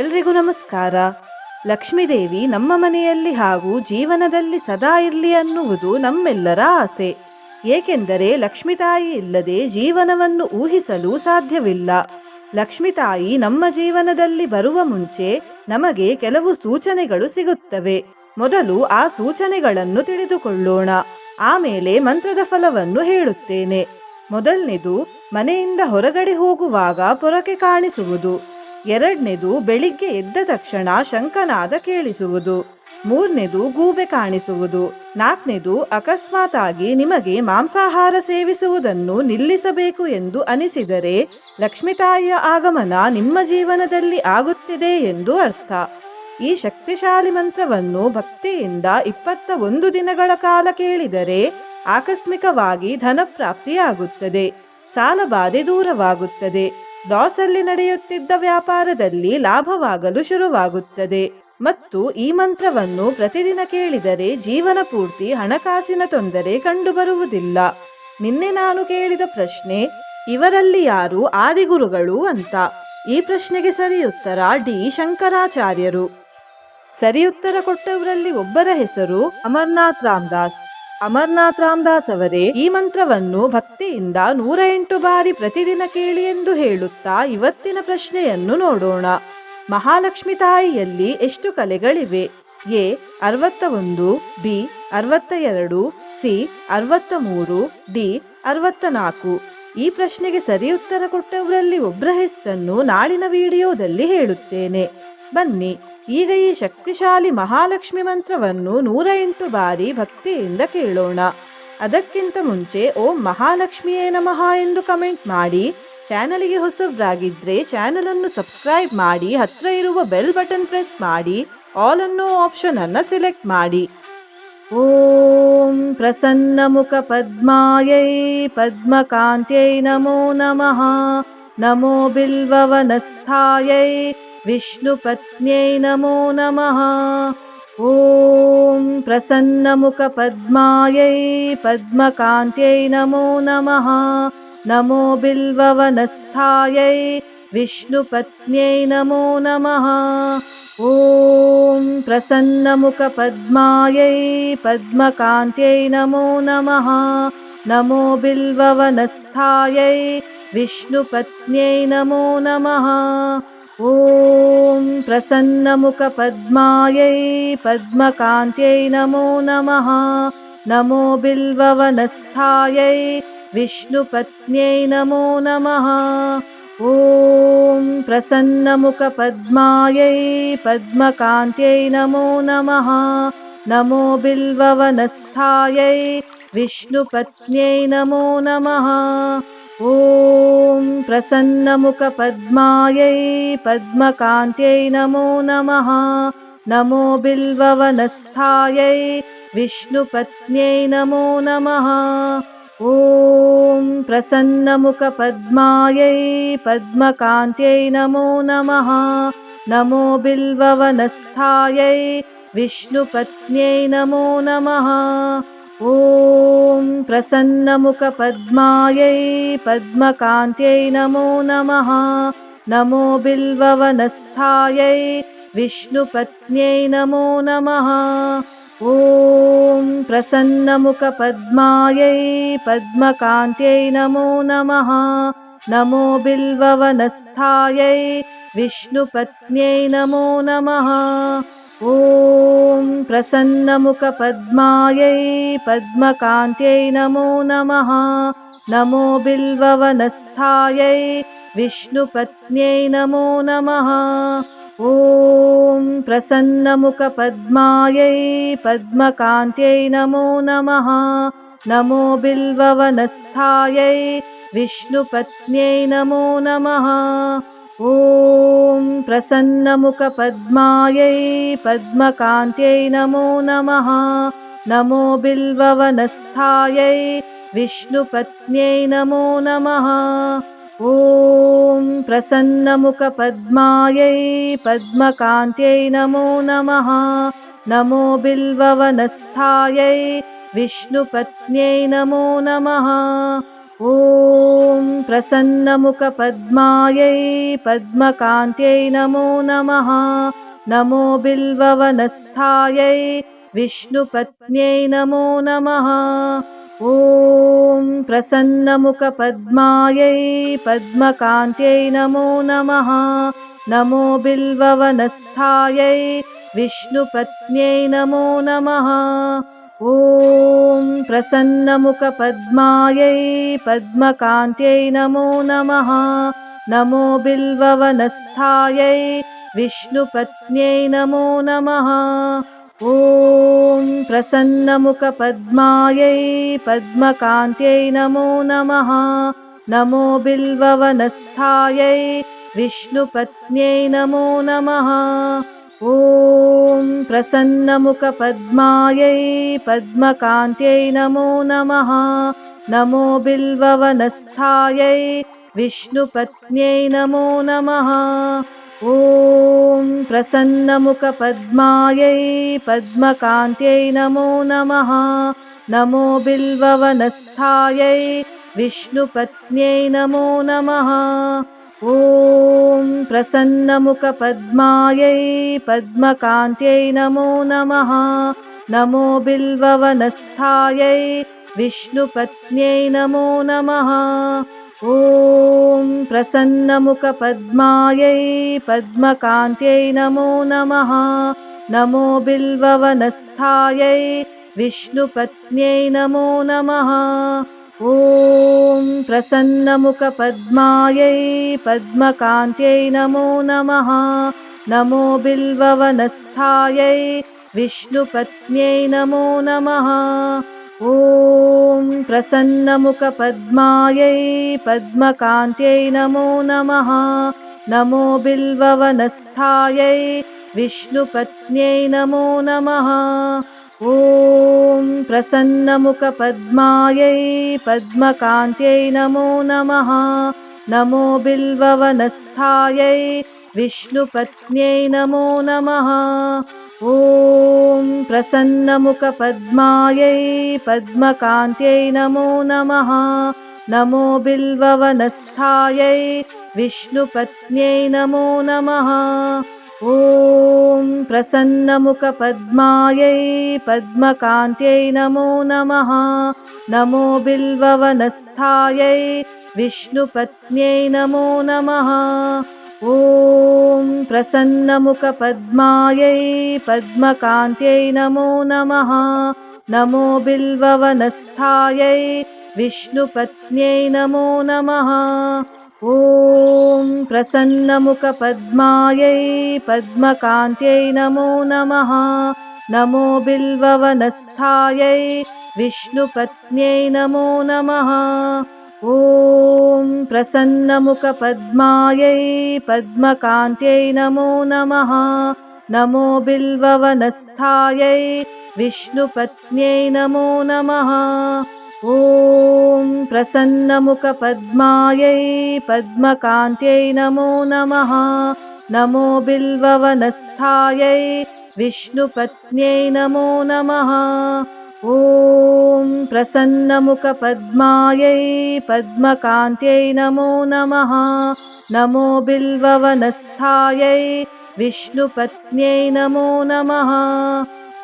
ಎಲ್ರಿಗೂ ನಮಸ್ಕಾರ. ಲಕ್ಷ್ಮೀದೇವಿ ನಮ್ಮ ಮನೆಯಲ್ಲಿ ಹಾಗೂ ಜೀವನದಲ್ಲಿ ಸದಾ ಇರಲಿ ಅನ್ನುವುದು ನಮ್ಮೆಲ್ಲರ ಆಸೆ. ಏಕೆಂದರೆ ಲಕ್ಷ್ಮೀ ತಾಯಿ ಇಲ್ಲದೆ ಜೀವನವನ್ನು ಊಹಿಸಲು ಸಾಧ್ಯವಿಲ್ಲ. ಲಕ್ಷ್ಮೀ ತಾಯಿ ನಮ್ಮ ಜೀವನದಲ್ಲಿ ಬರುವ ಮುಂಚೆ ನಮಗೆ ಕೆಲವು ಸೂಚನೆಗಳು ಸಿಗುತ್ತವೆ. ಮೊದಲು ಆ ಸೂಚನೆಗಳನ್ನು ತಿಳಿದುಕೊಳ್ಳೋಣ. ಆಮೇಲೆ ಮಂತ್ರದ ಫಲವನ್ನು ಹೇಳುತ್ತೇನೆ. ಮೊದಲನೇದು, ಮನೆಯಿಂದ ಹೊರಗಡೆ ಹೋಗುವಾಗ ಪೊರಕೆ ಕಾಣಿಸುವುದು. ಎರಡನೇದು, ಬೆಳಿಗ್ಗೆ ಎದ್ದ ತಕ್ಷಣ ಶಂಖನಾದ ಕೇಳಿಸುವುದು. ಮೂರನೇದು, ಗೂಬೆ ಕಾಣಿಸುವುದು. ನಾಲ್ಕನೇದು, ಅಕಸ್ಮಾತ್ ಆಗಿ ನಿಮಗೆ ಮಾಂಸಾಹಾರ ಸೇವಿಸುವುದನ್ನು ನಿಲ್ಲಿಸಬೇಕು ಎಂದು ಅನಿಸಿದರೆ ಲಕ್ಷ್ಮೀ ತಾಯಿಯ ಆಗಮನ ನಿಮ್ಮ ಜೀವನದಲ್ಲಿ ಆಗುತ್ತಿದೆ ಎಂದು ಅರ್ಥ. ಈ ಶಕ್ತಿಶಾಲಿ ಮಂತ್ರವನ್ನು ಭಕ್ತಿಯಿಂದ 21 ದಿನಗಳ ಕಾಲ ಕೇಳಿದರೆ ಆಕಸ್ಮಿಕವಾಗಿ ಧನಪ್ರಾಪ್ತಿಯಾಗುತ್ತದೆ, ಸಾಲಬಾಧೆ ದೂರವಾಗುತ್ತದೆ, ಲಾಸಲ್ಲಿ ನಡೆಯುತ್ತಿದ್ದ ವ್ಯಾಪಾರದಲ್ಲಿ ಲಾಭವಾಗಲು ಶುರುವಾಗುತ್ತದೆ ಮತ್ತು ಈ ಮಂತ್ರವನ್ನು ಪ್ರತಿದಿನ ಕೇಳಿದರೆ ಜೀವನ ಪೂರ್ತಿ ಹಣಕಾಸಿನ ತೊಂದರೆ ಕಂಡುಬರುವುದಿಲ್ಲ. ನಿನ್ನೆ ನಾನು ಕೇಳಿದ ಪ್ರಶ್ನೆ, ಇವರಲ್ಲಿ ಯಾರು ಆದಿಗುರುಗಳು ಅಂತ. ಈ ಪ್ರಶ್ನೆಗೆ ಸರಿಯುತ್ತರ ಡಿ ಶಂಕರಾಚಾರ್ಯರು. ಸರಿಯುತ್ತರ ಕೊಟ್ಟವರಲ್ಲಿ ಒಬ್ಬರ ಹೆಸರು ಅಮರ್ನಾಥ್ ರಾಮದಾಸ್. ಅಮರ್ನಾಥ್ ರಾಮದಾಸ್ ಅವರೇ ಈ ಮಂತ್ರವನ್ನು ಭಕ್ತಿಯಿಂದ 108 ಬಾರಿ ಪ್ರತಿದಿನ ಕೇಳಿ ಎಂದು ಹೇಳುತ್ತಾ ಇವತ್ತಿನ ಪ್ರಶ್ನೆಯನ್ನು ನೋಡೋಣ. ಮಹಾಲಕ್ಷ್ಮಿ ತಾಯಿಯಲ್ಲಿ ಎಷ್ಟು ಕಲೆಗಳಿವೆ? A 61, B 62, C 63, D 64. ಈ ಪ್ರಶ್ನೆಗೆ ಸರಿಯುತ್ತರ ಕೊಟ್ಟವರಲ್ಲಿ ಒಬ್ಬರ ಹೆಸರನ್ನು ನಾಳಿನ ವಿಡಿಯೋದಲ್ಲಿ ಹೇಳುತ್ತೇನೆ. ಬನ್ನಿ ಈಗ ಈ ಶಕ್ತಿಶಾಲಿ ಮಹಾಲಕ್ಷ್ಮಿ ಮಂತ್ರವನ್ನು 108 ಬಾರಿ ಭಕ್ತಿಯಿಂದ ಕೇಳೋಣ. ಅದಕ್ಕಿಂತ ಮುಂಚೆ ಓಂ ಮಹಾಲಕ್ಷ್ಮಿಯೇ ನಮಃ ಎಂದು ಕಮೆಂಟ್ ಮಾಡಿ. ಚಾನಲಿಗೆ ಹೊಸಬ್ರಾಗಿದ್ದರೆ ಚಾನಲನ್ನು ಸಬ್ಸ್ಕ್ರೈಬ್ ಮಾಡಿ, ಹತ್ರ ಇರುವ ಬೆಲ್ ಬಟನ್ ಪ್ರೆಸ್ ಮಾಡಿ, ಆಲ್ ಅನ್ನೋ ಆಪ್ಷನ್ ಅನ್ನು ಸೆಲೆಕ್ಟ್ ಮಾಡಿ. ಓಂ ಪ್ರಸನ್ನಮುಖ ಪದ್ಮಾಯೈ ಪದ್ಮಕಾಂತ್ಯೈ ನಮೋ ನಮಃ. ನಮೋ ಬಿಲ್ವವನಸ್ಥಾಯೈ ವಿಷ್ಣುಪತ್ನ್ಯೈ ನಮೋ ನಮಃ. ಓಂ ಪ್ರಸನ್ನಮುಖ ಪದ್ಮಾಯೈ ಪದ್ಮಕಾಂತ್ಯೈ ನಮೋ ನಮಃ. ನಮೋ ಬಿಲ್ವವನಸ್ಥಾಯೈ ವಿಷ್ಣುಪತ್ನ್ಯೈ ನಮೋ ನಮಃ. ಓಂ ಪ್ರಸನ್ನಮುಖ ಪದ್ಮಾಯೈ ಪದ್ಮಕಾಂತ್ಯೈ ನಮೋ ನಮಃ. ನಮೋ ಬಿಲ್ವವನಸ್ಥಾಯೈ ವಿಷ್ಣುಪತ್ನ್ಯೈ ನಮೋ ನಮಃ. ಓಂ ಪ್ರಸನ್ನಮುಖ ಪದ್ಮಾಯೈ ಪದ್ಮಕಾಂತ್ಯೈ ನಮೋ ನಮಃ. ನಮೋ ಬಿಲ್ವವನಸ್ಥಾಯೈ ವಿಷ್ಣುಪತ್ನ್ಯೈ ನಮೋ ನಮಃ. ಓಂ ಪ್ರಸನ್ನಮುಖ ಪದ್ಮಾಯೈ ಪದ್ಮಕಾಂತ್ಯೈ ನಮೋ ನಮಃ. ನಮೋ ಬಿಲ್ವವನಸ್ಥಾಯೈ ವಿಷ್ಣುಪತ್ನ್ಯೈ ನಮೋ ನಮಃ. ಓಂ ಪ್ರಸನ್ನಮುಖ ಪದ್ಮಾಯೈ ಪದ್ಮಕಾಂತ್ಯೈ ನಮೋ ನಮಃ. ನಮೋ ಬಿಲ್ವವನಸ್ಥಾಯೈ ವಿಷ್ಣುಪತ್ನ್ಯೈ ನಮೋ ನಮಃ. ಓಂ ಪ್ರಸನ್ನಮುಖ ಪದ್ಮಾಯೈ ಪದ್ಮಕಾಂತ್ಯೈ ನಮೋ ನಮಃ. ನಮೋ ಬಿಲ್ವವನಸ್ಥಾಯೈ ವಿಷ್ಣುಪತ್ನ್ಯೈ ನಮೋ ನಮಃ. ಓಂ ಪ್ರಸನ್ನಮುಖ ಪದ್ಮಾಯೈ ಪದ್ಮಕಾಂತ್ಯೈ ನಮೋ ನಮಃ. ನಮೋ ಬಿಲ್ವವನಸ್ಥಾಯೈ ವಿಷ್ಣುಪತ್ನ್ಯೈ ನಮೋ ನಮಃ. ಓಂ ಪ್ರಸನ್ನಮುಖ ಪದ್ಮಾಯೈ ಪದ್ಮಕಾಂತ್ಯೈ ನಮೋ ನಮಃ. ನಮೋ ಬಿಲ್ವವನಸ್ಥಾಯೈ ವಿಷ್ಣುಪತ್ನ್ಯೈ ನಮೋ ನಮಃ. ಓಂ ಪ್ರಸನ್ನಮುಖ ಪದ್ಮಾಯೈ ಪದ್ಮಕಾಂತ್ಯೈ ನಮೋ ನಮಃ. ನಮೋ ಬಿಲ್ವವನಸ್ಥಾಯೈ ವಿಷ್ಣುಪತ್ನ್ಯೈ ನಮೋ ನಮಃ. ಓಂ ಪ್ರಸನ್ನಮುಖ ಪದ್ಮಾಯೈ ಪದ್ಮಕಾಂತ್ಯೈ ನಮೋ ನಮಃ. ನಮೋ ಬಿಲ್ವವನಸ್ಥಾಯೈ ವಿಷ್ಣುಪತ್ನ್ಯೈ ನಮೋ ನಮಃ. ಓಂ ಪ್ರಸನ್ನಮುಖ ಪದ್ಮಾಯೈ ಪದ್ಮಕಾಂತ್ಯೈ ನಮೋ ನಮಃ. ನಮೋ ಬಿಲ್ವವನಸ್ಥಾಯೈ ವಿಷ್ಣುಪತ್ನ್ಯೈ ನಮೋ ನಮಃ. ಓಂ ಪ್ರಸನ್ನಮುಖ ಪದ್ಮಾಯೈ ಪದ್ಮಕಾಂತ್ಯೈ ನಮೋ ನಮಃ. ನಮೋ ಬಿಲ್ವವನಸ್ಥಾಯೈ ವಿಷ್ಣುಪತ್ನ್ಯೈ ನಮೋ ನಮಃ. ॐ प्रसन्नमुखपद्मायै पद्मकान्त्यै नमो नमः। नमो बिल्ववनस्थायै विष्णुपत्न्यै नमो नमः। ॐ प्रसन्नमुखपद्मायै पद्मकान्त्यै नमो नमः। नमो बिल्ववनस्थायै विष्णुपत्न्यै नमो नमः। ॐ प्रसन्नमुखपद्मायै पद्मकान्त्यै नमो नमः। नमो बिल्ववनस्थायै विष्णुपत्न्यै नमो नमः। ॐ प्रसन्नमुखपद्मायै पद्मकान्त्यै नमो नमः। नमो बिल्ववनस्थायै विष्णुपत्न्यै नमो नमः। ॐ प्रसन्नमुखपद्मायै पद्मकान्त्यै नमो नमः। नमो बिल्ववनस्थायै विष्णुपत्न्यै नमो नमः। ॐ प्रसन्नमुखपद्मायै पद्मकान्त्यै नमो नमः। नमो बिल्ववनस्थायै विष्णुपत्न्यै नमो नमः। ॐ प्रसन्नमुखपद्मायै पद्मकान्त्यै नमो नमः। नमो बिल्ववनस्थायै विष्णुपत्न्यै नमो नमः। ॐ प्रसन्नमुखपद्मायै पद्मकान्त्यै नमो नमः। नमो बिल्ववनस्थायै विष्णुपत्न्यै नमो नमः। ॐ प्रसन्नमुखपद्मायै पद्मकान्त्यै नमो नमः। नमो बिल्ववनस्थायै विष्णुपत्न्यै नमो नमः। ॐ प्रसन्नमुखपद्मायै पद्मकान्त्यै नमो नमः। नमो बिल्ववनस्थायै विष्णुपत्न्यै नमो नमः। ॐ प्रसन्नमुखपद्मायै पद्मकान्त्यै नमो नमः। नमो बिल्ववनस्थायै विष्णुपत्न्यै नमो नमः। ॐ प्रसन्नमुखपद्मायै पद्मकान्त्यै नमो नमः। नमो बिल्ववनस्थायै विष्णुपत्न्यै नमो नमः। ॐ प्रसन्नमुखपद्मायै पद्मकान्त्यै नमो नमः। नमो बिल्ववनस्थायै विष्णुपत्न्यै नमो नमः। ॐ प्रसन्नमुखपद्मायै पद्मकान्त्यै नमो नमः। नमो बिल्ववनस्थायै विष्णुपत्न्यै नमो नमः। ॐ प्रसन्नमुखपद्मायै पद्मकान्त्यै नमो नमः। नमो बिल्ववनस्थायै विष्णुपत्न्यै नमो नमः। ॐ प्रसन्नमुखपद्मायै पद्मकान्त्यै नमो नमः। नमो बिल्ववनस्थायै विष्णुपत्न्यै नमो नमः। ॐ प्रसन्नमुखपद्मायै पद्मकान्त्यै नमो नमः। नमो बिल्ववनस्थायै विष्णुपत्न्यै नमो नमः। ॐ प्रसन्नमुखपद्मायै पद्मकान्त्यै नमो नमः। नमो बिल्ववनस्थायै विष्णुपत्न्यै नमो नमः।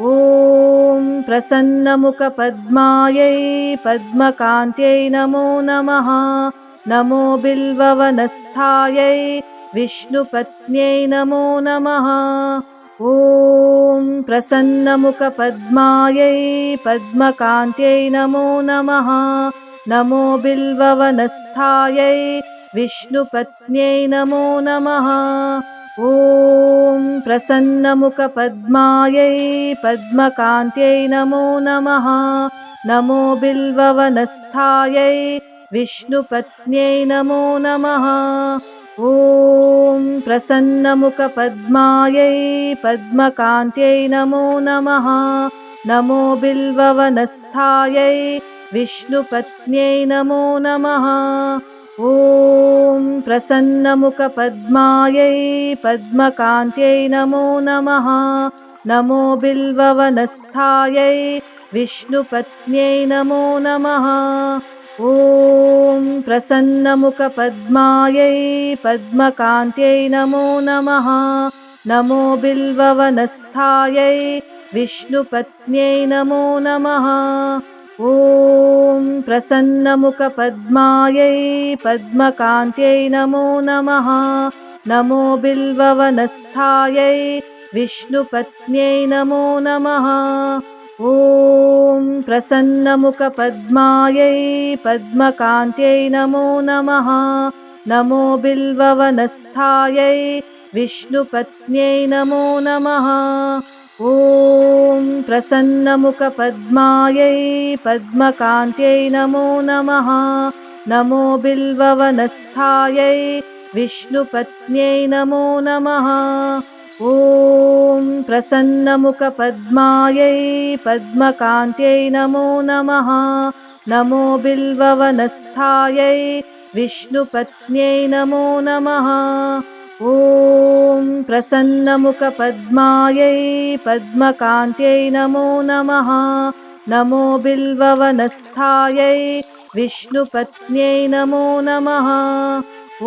ॐ प्रसन्नमुखपद्मायै पद्मकान्त्यै नमो नमः। नमो बिल्ववनस्थायै विष्णुपत्न्यै नमो नमः। ॐ प्रसन्नमुखपद्मायै पद्मकान्त्यै नमो नमः। नमो बिल्ववनस्थायै विष्णुपत्न्यै नमो नमः। ॐ प्रसन्नमुखपद्मायै पद्मकान्त्यै नमो नमः। नमो बिल्ववनस्थायै विष्णुपत्न्यै नमो नमः। ॐ प्रसन्नमुखपद्मायै पद्मकान्त्यै नमो नमः। नमो बिल्ववनस्थायै विष्णुपत्न्यै नमो नमः। ॐ प्रसन्नमुखपद्मायै पद्मकान्त्यै नमो नमः। नमो बिल्ववनस्थायै विष्णुपत्न्यै नमो नमः। ॐ प्रसन्नमुखपद्मायै पद्मकान्त्यै नमो नमः। नमो बिल्ववनस्थायै विष्णुपत्न्यै नमो नमः। ॐ प्रसन्नमुखपद्मायै पद्मकान्त्यै नमो नमः। नमो बिल्ववनस्थायै विष्णुपत्न्यै नमो नमः। ॐ प्रसन्नमुखपद्मायै पद्मकान्त्यै नमो नमः। नमो बिल्ववनस्थायै विष्णुपत्न्यै नमो नमः। ॐ प्रसन्नमुखपद्मायै पद्मकान्त्यै नमो नमः। नमो बिल्ववनस्थायै विष्णुपत्न्यै नमो नमः। ॐ प्रसन्नमुखपद्मायै पद्मकान्त्यै नमो नमः। नमो बिल्ववनस्थायै विष्णुपत्न्यै नमो नमः। ॐ प्रसन्नमुखपद्मायै पद्मकान्त्यै नमो नमः। नमो बिल्ववनस्थायै विष्णुपत्न्यै नमो नमः। ॐ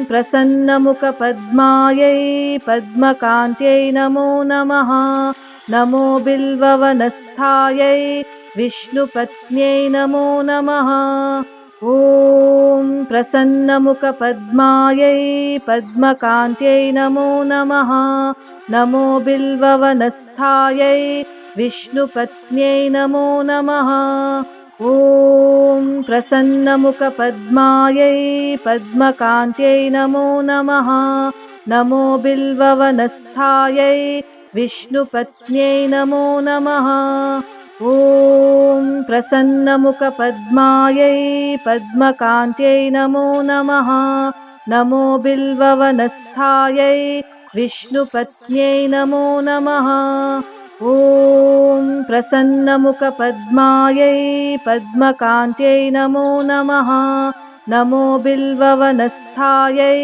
प्रसन्नमुखपद्मायै पद्मकान्त्यै नमो नमः। नमो बिल्ववनस्थायै विष्णुपत्न्यै नमो नमः। ॐ प्रसन्नमुखपद्मायै पद्मकान्त्यै नमो नमः। नमो बिल्ववनस्थायै विष्णुपत्न्यै नमो नमः। ॐ प्रसन्नमुखपद्मायै पद्मकान्त्यै नमो नमः। नमो बिल्ववनस्थायै विष्णुपत्न्यै नमो नमः। ॐ प्रसन्नमुखपद्मायै पद्मकान्त्यै नमो नमः। नमो बिल्ववनस्थायै विष्णुपत्न्यै नमो नमः। ॐ प्रसन्नमुखपद्मायै पद्मकान्त्यै नमो नमः। नमो बिल्ववनस्थायै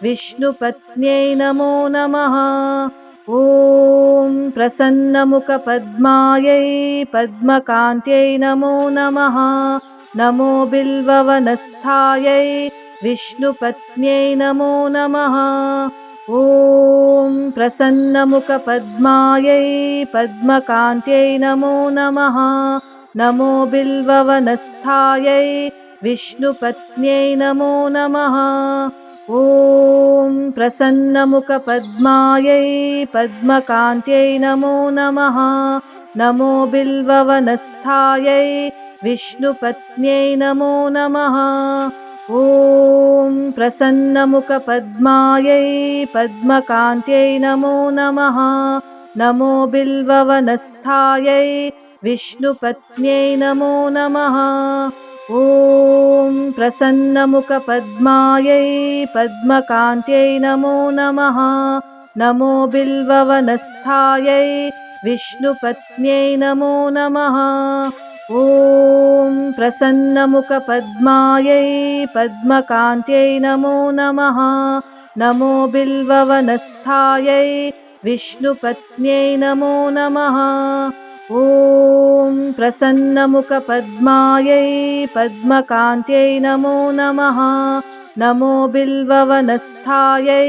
विष्णुपत्न्यै नमो नमः। ॐ प्रसन्नमुखपद्मायै पद्मकान्त्यै नमो नमः। नमो बिल्ववनस्थायै विष्णुपत्न्यै नमो नमः। ॐ प्रसन्नमुखपद्मायै पद्मकान्त्यै नमो नमः। नमो बिल्ववनस्थायै विष्णुपत्न्यै नमो नमः। ॐ प्रसन्नमुखपद्मायै पद्मकान्त्यै नमो नमः। नमो बिल्ववनस्थायै विष्णुपत्न्यै नमो नमः। ॐ प्रसन्नमुखपद्मायै पद्मकान्त्यै नमो नमः। नमो बिल्ववनस्थायै विष्णुपत्न्यै नमो नमः। ॐ प्रसन्नमुखपद्मायै पद्मकान्त्यै नमो नमः। नमो बिल्ववनस्थायै विष्णुपत्न्यै नमो नमः। ॐ प्रसन्नमुखपद्मायै पद्मकान्त्यै नमो नमः। नमो बिल्ववनस्थायै विष्णुपत्न्यै नमो नमः। ॐ प्रसन्नमुखपद्मायै पद्मकान्त्यै नमो नमः। नमो बिल्ववनस्थायै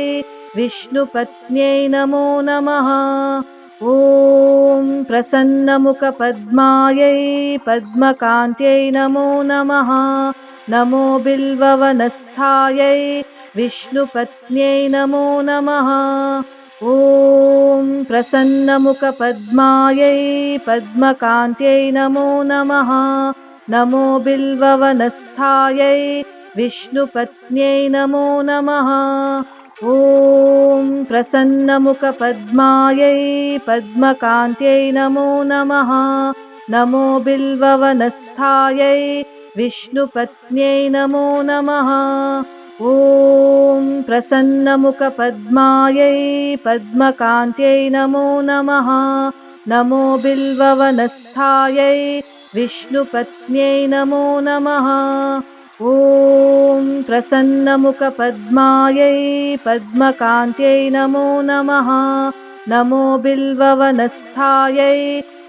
विष्णुपत्न्यै नमो नमः। ॐ प्रसन्नमुखपद्मायै पद्मकान्त्यै नमो नमः। नमो बिल्ववनस्थायै विष्णुपत्न्यै नमो नमः। ॐ प्रसन्नमुखपद्मायै पद्मकान्त्यै नमो नमः। नमो बिल्ववनस्थायै विष्णुपत्न्यै नमो नमः। ॐ प्रसन्नमुखपद्मायै पद्मकान्त्यै नमो नमः। नमो बिल्ववनस्थायै विष्णुपत्न्यै नमो नमः। ॐ प्रसन्नमुखपद्मायै पद्मकान्त्यै नमो नमः। नमो बिल्ववनस्थायै विष्णुपत्न्यै नमो नमः। ॐ प्रसन्नमुखपद्मायै पद्मकान्त्यै नमो नमः। नमो बिल्ववनस्थायै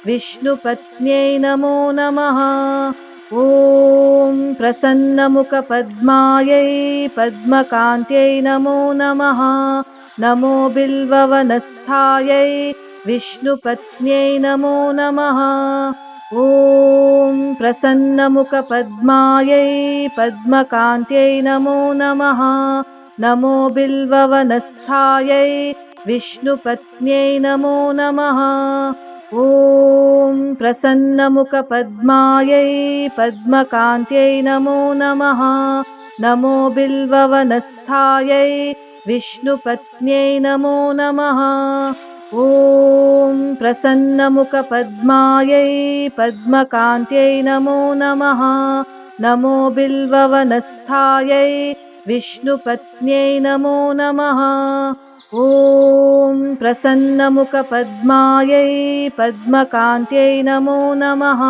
विष्णुपत्न्यै नमो नमः। ॐ प्रसन्नमुखपद्मायै पद्मकान्त्यै नमो नमः। नमो बिल्ववनस्थायै विष्णुपत्न्यै नमो नमः। ॐ प्रसन्नमुखपद्मायै पद्मकान्त्यै नमो नमः। नमो बिल्ववनस्थायै विष्णुपत्न्यै नमो नमः। ॐ प्रसन्नमुखपद्मायै पद्मकान्त्यै नमो नमः। नमो बिल्ववनस्थायै विष्णुपत्न्यै नमो नमः। ॐ प्रसन्नमुखपद्मायै पद्मकान्त्यै नमो नमः। नमो बिल्ववनस्थायै विष्णुपत्न्यै नमो नमः। ॐ प्रसन्नमुखपद्मायै पद्मकान्त्यै नमो नमः।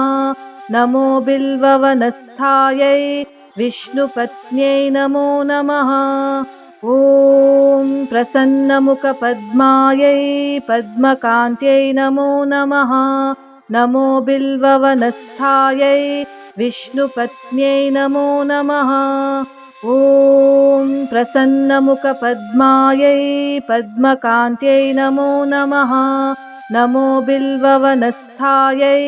नमो बिल्ववनस्थायै विष्णुपत्न्यै नमो नमः। ॐ प्रसन्नमुखपद्मायै पद्मकान्त्यै नमो नमः। नमो बिल्ववनस्थायै विष्णुपत्न्यै नमो नमः। ॐ प्रसन्नमुखपद्मायै पद्मकान्त्यै नमो नमः। नमो बिल्ववनस्थायै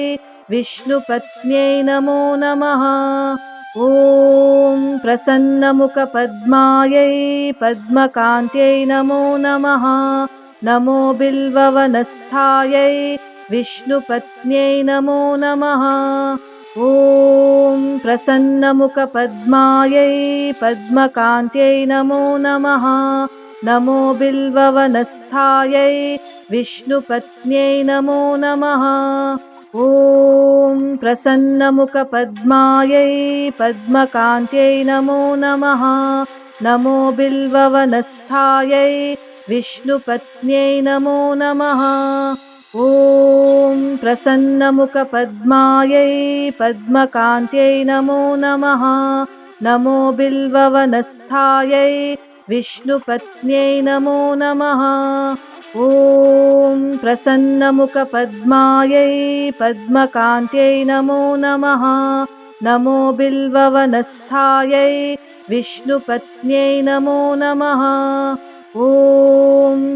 विष्णुपत्न्यै नमो नमः। ॐ प्रसन्नमुखपद्मायै पद्मकान्त्यै नमो नमः। नमो बिल्ववनस्थायै विष्णुपत्न्यै नमो नमः। ॐ प्रसन्नमुखपद्मायै पद्मकान्त्यै नमो नमः। नमो बिल्ववनस्थायै विष्णुपत्न्यै नमो नमः। ॐ प्रसन्नमुखपद्मायै पद्मकान्त्यै नमो नमः। नमो बिल्ववनस्थायै विष्णुपत्न्यै नमो नमः। ॐ प्रसन्नमुखपद्मायै पद्मकान्त्यै नमो नमः। नमो बिल्ववनस्थायै विष्णुपत्न्यै नमो नमः। ॐ प्रसन्नमुखपद्मायै पद्मकान्त्यै नमो नमः। नमो बिल्ववनस्थायै विष्णुपत्न्यै नमो नमः। ॐ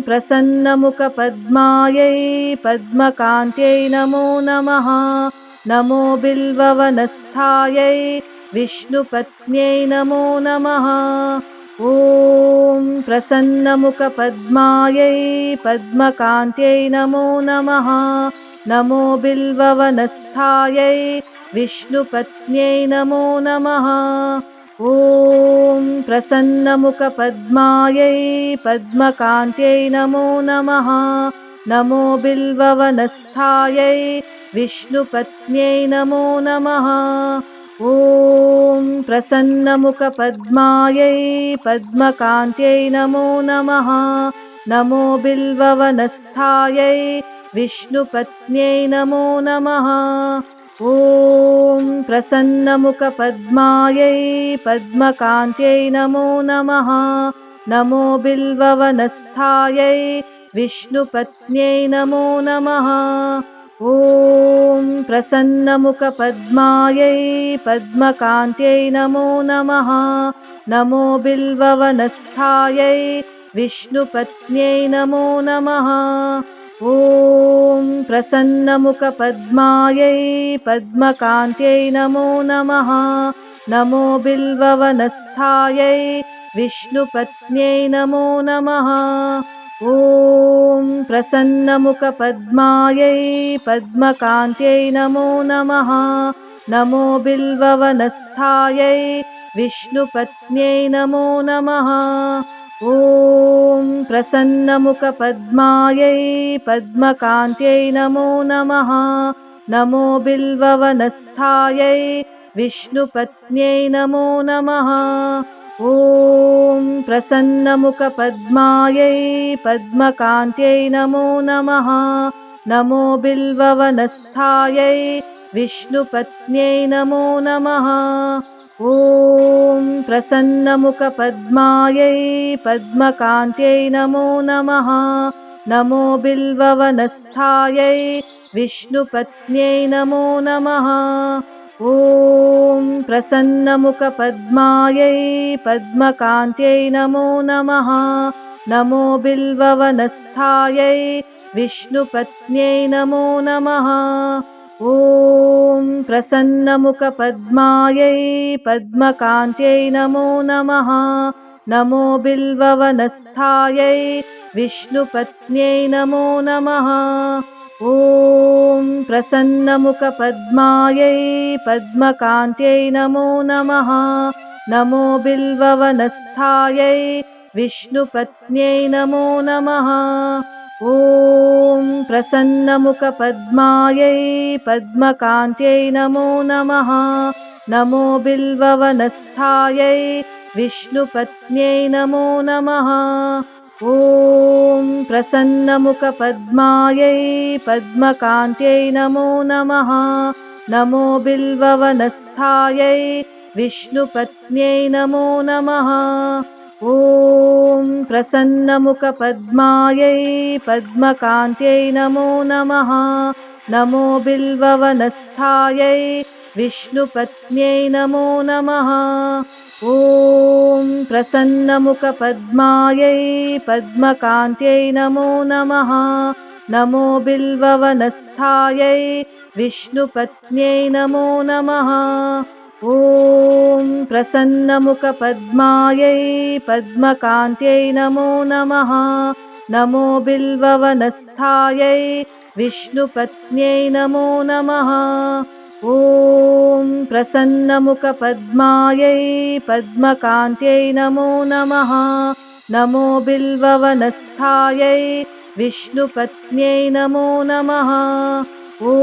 प्रसन्नमुखपद्मायै पद्मकान्त्यै नमो नमः। नमो बिल्ववनस्थायै विष्णुपत्न्यै नमो नमः। ॐ प्रसन्नमुखपद्मायै पद्मकान्त्यै नमो नमः। नमो बिल्ववनस्थायै विष्णुपत्न्यै नमो नमः। ॐ प्रसन्नमुखपद्मायै पद्मकान्त्यै नमो नमः। नमो बिल्ववनस्थायै विष्णुपत्न्यै नमो नमः। ॐ प्रसन्नमुखपद्मायै पद्मकान्त्यै नमो नमः। नमो बिल्ववनस्थायै विष्णुपत्न्यै नमो नमः। ॐ प्रसन्नमुखपद्मायै पद्मकान्त्यै नमो नमः। नमो बिल्ववनस्थायै विष्णुपत्न्यै नमो नमः। ॐ प्रसन्नमुखपद्मायै पद्मकान्त्यै नमो नमः। नमो बिल्ववनस्थायै विष्णुपत्न्यै नमो नमः। ॐ प्रसन्नमुखपद्मायै पद्मकान्त्यै नमो नमः। नमो बिल्ववनस्थायै विष्णुपत्न्यै नमो नमः। ॐ प्रसन्नमुखपद्मायै पद्मकान्त्यै नमो नमः। नमो बिल्ववनस्थायै विष्णुपत्न्यै नमो नमः। ॐ प्रसन्नमुखपद्मायै पद्मकान्त्यै नमो नमः। नमो बिल्ववनस्थायै विष्णुपत्न्यै नमो नमः। ॐ प्रसन्नमुखपद्मायै पद्मकान्त्यै नमो नमः। नमो बिल्ववनस्थायै विष्णुपत्न्यै नमो नमः। ॐ प्रसन्नमुखपद्मायै पद्मकान्त्यै नमो नमः। नमो बिल्ववनस्थायै विष्णुपत्न्यै नमो नमः। ॐ प्रसन्नमुखपद्मायै पद्मकान्त्यै नमो नमः। नमो बिल्ववनस्थायै विष्णुपत्न्यै नमो नमः। ॐ प्रसन्नमुखपद्मायै पद्मकान्त्यै नमो नमः। नमो बिल्ववनस्थायै विष्णुपत्न्यै नमो नमः। ॐ प्रसन्नमुखपद्मायै पद्मकान्त्यै नमो नमः। नमो बिल्ववनस्थायै विष्णुपत्न्यै नमो नमः। ॐ प्रसन्नमुखपद्मायै पद्मकान्त्यै नमो नमः। नमो बिल्ववनस्थायै विष्णुपत्न्यै नमो नमः। ॐ प्रसन्नमुखपद्मायै पद्मकान्त्यै नमो नमः। नमो बिल्ववनस्थायै विष्णुपत्न्यै नमो नमः। ॐ प्रसन्नमुखपद्मायै पद्मकान्त्यै नमो नमः। नमो बिल्ववनस्थायै विष्णुपत्न्यै नमो नमः। ॐ प्रसन्नमुखपद्मायै पद्मकान्त्यै नमो नमः। नमो बिल्ववनस्थायै विष्णुपत्न्यै नमो नमः। ॐ प्रसन्नमुखपद्मायै पद्मकान्त्यै नमो नमः। नमो बिल्ववनस्थायै विष्णुपत्न्यै नमो नमः। ॐ प्रसन्नमुखपद्मायै पद्मकान्त्यै नमो नमः। नमो बिल्ववनस्थायै विष्णुपत्न्यै नमो नमः। ॐ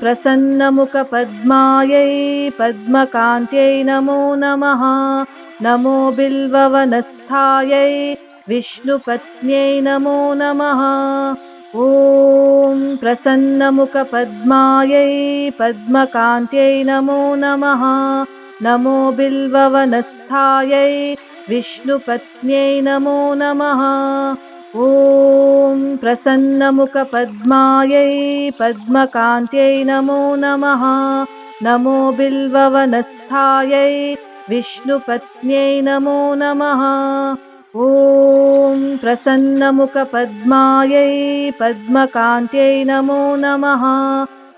प्रसन्नमुखपद्मायै पद्मकान्त्यै नमो नमः। नमो बिल्ववनस्थायै विष्णुपत्न्यै नमो नमः। ॐ प्रसन्नमुखपद्मायै पद्मकान्त्यै नमो नमः। नमो बिल्ववनस्थायै विष्णुपत्न्यै नमो नमः। ॐ प्रसन्नमुखपद्मायै पद्मकान्त्यै नमो नमः। नमो बिल्ववनस्थायै विष्णुपत्न्यै नमो नमः। ॐ प्रसन्नमुखपद्मायै पद्मकान्त्यै नमो नमः।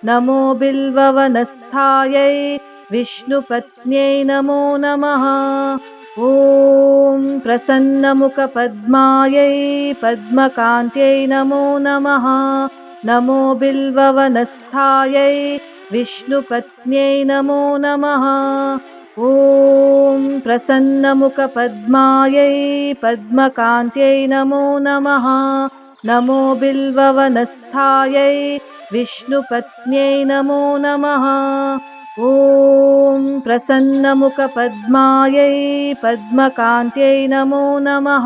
नमो बिल्ववनस्थायै विष्णुपत्न्यै नमो नमः। ॐ प्रसन्नमुखपद्मायै पद्मकान्त्यै नमो नमः। नमो बिल्ववनस्थायै विष्णुपत्न्यै नमो नमः। ॐ प्रसन्नमुखपद्मायै पद्मकान्त्यै नमो नमः। नमो बिल्ववनस्थायै विष्णुपत्न्यै नमो नमः। ॐ प्रसन्नमुखपद्मायै पद्मकान्त्यै नमो नमः।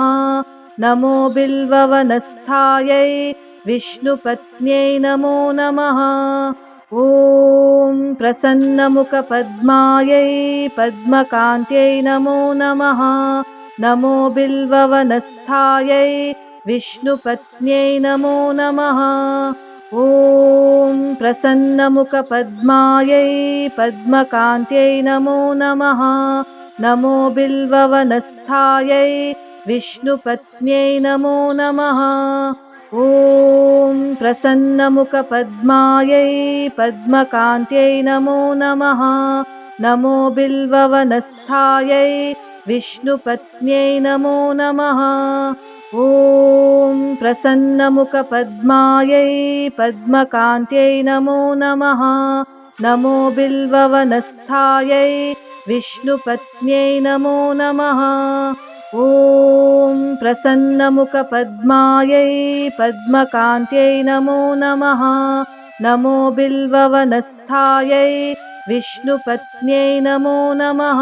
नमो बिल्ववनस्थायै विष्णुपत्न्यै नमो नमः। ॐ प्रसन्नमुखपद्मायै पद्मकान्त्यै नमो नमः। नमो बिल्ववनस्थायै विष्णुपत्न्यै नमो नमः। ॐ प्रसन्नमुखपद्मायै पद्मकान्त्यै नमो नमः। नमो बिल्ववनस्थायै विष्णुपत्न्यै नमो नमः। ॐ प्रसन्नमुखपद्मायै पद्मकान्त्यै नमो नमः। नमो बिल्ववनस्थायै विष्णुपत्न्यै नमो नमः। ॐ प्रसन्नमुखपद्मायै पद्मकान्त्यै नमो नमः। नमो बिल्ववनस्थायै विष्णुपत्न्यै नमो नमः। ॐ प्रसन्नमुखपद्मायै पद्मकान्त्यै नमो नमः। नमो बिल्ववनस्थायै विष्णुपत्न्यै नमो नमः।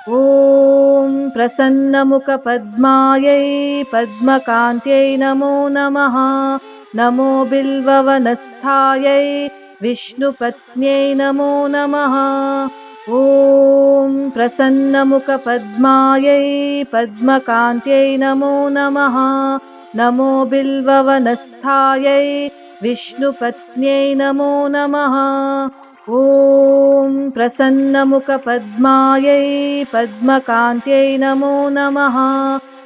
ॐ प्रसन्नमुखपद्मायै पद्मकान्त्यै नमो नमः। नमो बिल्ववनस्थायै विष्णुपत्न्यै नमो नमः। ॐ प्रसन्नमुखपद्मायै पद्मकान्त्यै नमो नमः। नमो बिल्ववनस्थायै विष्णुपत्न्यै नमो नमः। ॐ प्रसन्नमुखपद्मायै पद्मकान्त्यै नमो नमः।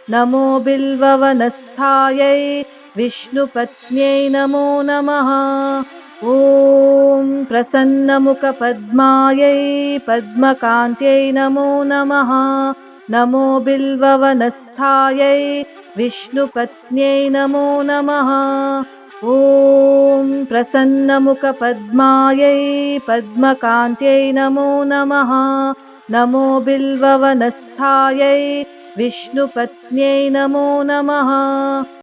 नमो बिल्ववनस्थायै विष्णुपत्न्यै नमो नमः। ॐ प्रसन्नमुखपद्मायै पद्मकान्त्यै नमो नमः। नमो बिल्ववनस्थायै विष्णुपत्न्यै नमो नमः। ॐ प्रसन्नमुखपद्मायै पद्मकान्त्यै नमो नमः। नमो बिल्ववनस्थायै विष्णुपत्न्यै नमो नमः।